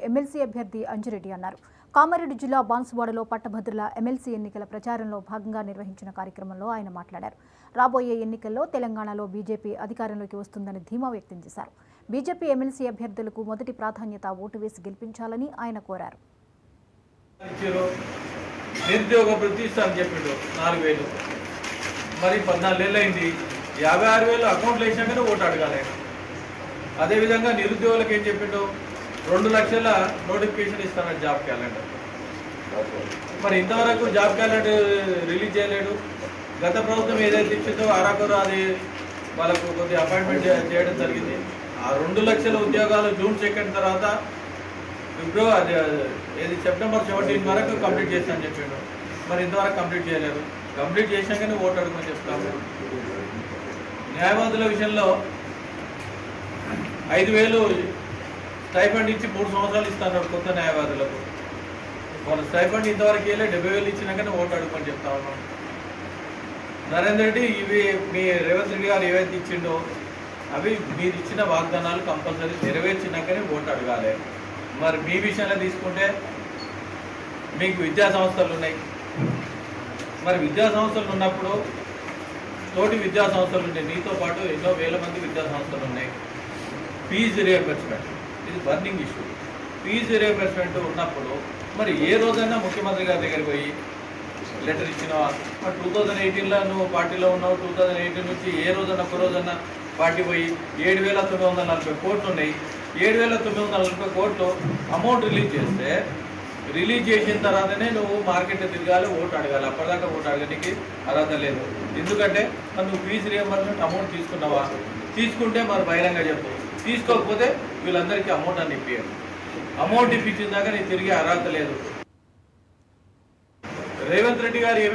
MLC అభ్యర్థి అంజిరెడ్డి అన్నారు. కామారెడ్డి జిల్లా బాన్సువాడలో పట్టభద్రుల ఎమ్మెల్సీ ఎన్నికల ప్రచారంలో భాగంగా నిర్వహించిన కార్యక్రమంలో ఆయన మాట్లాడారు. రాబోయే ఎన్నికల్లో తెలంగాణలో బీజేపీ అధికారంలోకి వస్తుందని ధీమా వ్యక్తం చేశారు. బీజేపీ ఎమ్మెల్సీ అభ్యర్థులకు మొదటి ప్రాధాన్యత ఓటు వేసి గెలిపించాలని ఆయన కోరారు. నిరుద్యోగ ప్రతిష్ట అని చెప్పిండు 4,000 మరి 14 ఏళ్ళు అయింది. 56,000 అకౌంట్లు వేసినాకనే ఓటు అడగాలి. అదేవిధంగా నిరుద్యోగులకు ఏం చెప్పిండు 2 లక్షల నోటిఫికేషన్ ఇస్తానని జాబ్ క్యాలెండర్. మరి ఇంతవరకు జాబ్ క్యాలెండర్ రిలీజ్ చేయలేడు. గత ప్రభుత్వం ఏదైతే ఇచ్చిందో అరాకొర అది వాళ్ళకు కొద్దిగా అపాయింట్మెంట్ చేయడం జరిగింది. ఆ 2 లక్షల ఉద్యోగాలు జూన్ 2 తర్వాత సెప్టెంబర్ 17 వరకు కంప్లీట్ చేస్తానని చెప్పిండు. మరి ఇంతవరకు కంప్లీట్ చేయలేరు. కంప్లీట్ చేసినాకనే ఓటు అడుగుమని చెప్తాము. న్యాయవాదుల విషయంలో 5,000 స్టైఫండ్ ఇచ్చి 3 సంవత్సరాలు ఇస్తాను కొత్త న్యాయవాదులకు. వాళ్ళ స్టైఫండ్ ఇంతవరకు వెళ్ళి 70,000 ఇచ్చినాకనే ఓటు అడుగుమని చెప్తా ఉన్నాం. నరేందర్ రెడ్డి ఇవి మీ రేవంత్ రెడ్డి గారు ఏవైతే ఇచ్చిండో అవి మీరు ఇచ్చిన వాగ్దానాలు కంపల్సరీ నెరవేర్చినాకనే ఓటు అడగాలి. మరి మీ విషయంలో తీసుకుంటే మీకు విద్యా సంస్థలు ఉన్నాయి. మరి విద్యా సంస్థలు ఉన్నప్పుడు తోటి విద్యా సంస్థలు ఉన్నాయి. నీతో పాటు ఎన్నో వేల మంది విద్యా సంస్థలు ఉన్నాయి. ఫీజు రియంబర్స్మెంట్ ఇది బర్నింగ్ ఇష్యూ. ఫీజు రియంబర్స్మెంట్ ఉన్నప్పుడు మరి ఏ రోజైనా ముఖ్యమంత్రి గారి దగ్గరికి పోయి లెటర్ ఇచ్చినావా? మరి 2018లో నువ్వు పార్టీలో ఉన్నావు. 2018 నుంచి ఏ రోజన్నా ఒక్క రోజన్నా పార్టీ పోయి 7,940 కోట్లు ఉన్నాయి. 7,940 కోట్లు అమౌంట్ రిలీజ్ చేస్తే రిలీజ్ చేసిన తర్వాతనే నువ్వు మార్కెట్ తిరగాలి, ఓటు అడగాలి. అప్పటిదాకా ఓటు అడగడానికి అర్హత లేదు. ఎందుకంటే మరి నువ్వు ఫీజు రియంబర్స్మెంట్ అమౌంట్ తీసుకున్నావా? తీసుకుంటే మరి బహిరంగ చెప్పు. తీసుకోకపోతే వీళ్ళందరికీ అమౌంట్ అని ఇప్పియండి. అమౌంట్ ఇప్పించిన దాకా నీకు తిరిగే అర్హత లేదు. రేవంత్ రెడ్డి గారు